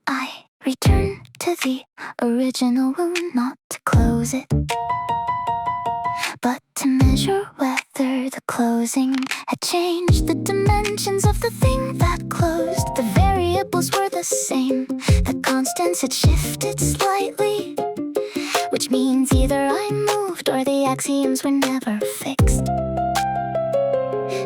I return to the original wound, not to close it, but to measure whether the closing had changed the dimensions of the thing that closed. The variables were the same, the constants had shifted slightly, which means either I moved or the axioms were never fixed.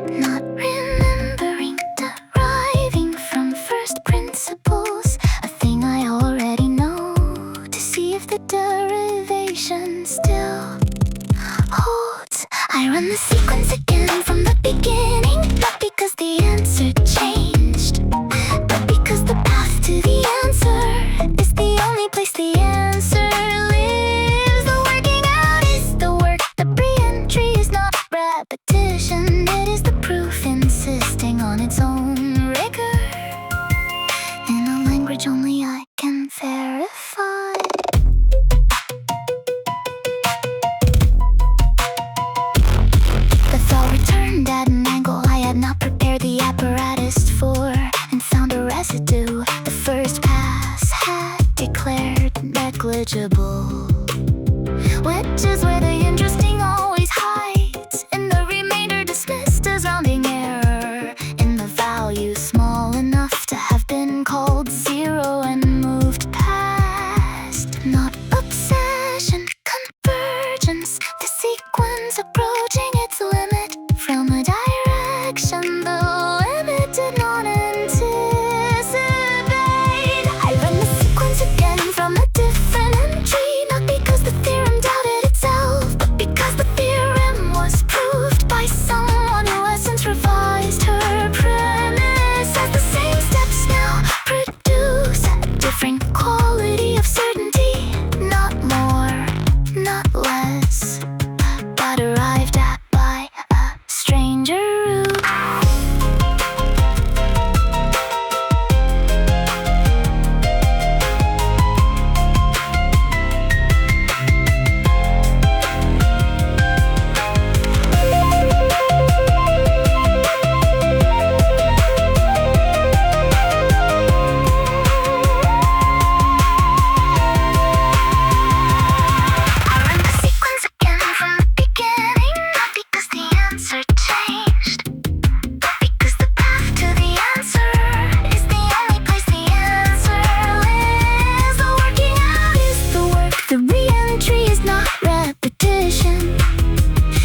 Not remembering, deriving from first principles, a thing I already know, to see if the derivation still holds. I run the sequence again from the beginning, not because the answer changed, but because the path to the answer is the only place the answer lives. The working out is the work, the re-entry is not repetition, it is the proof insisting on its own rigor, in a language only I can verify. The thought returned at an angle I had not prepared the apparatus for, and found a residue the first pass had declared negligible, which is where the interesting always hides, and the remainder dismissed as rounding error, in the value small enough to have been called zero and moved past. Not obsession, convergence, the sequence approaching its limit from a direction the limit did not anticipate. I run the sequence again from a different entry, not because the theorem doubted itself, but because the theorem was proved by someone who has since revised her premise, as the same steps now produce a different quality of certainty, not more, not less, but arrived at by a stranger route. I run the sequence again from the beginning, not because the answer changed, but because the path to the answer is the only place the answer lives. The working out is the work, the re-entry is not repetition,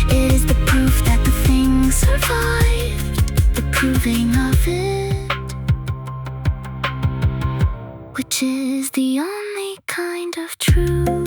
it is the proof that the thing survived, the proving of it, which is the only kind of truth.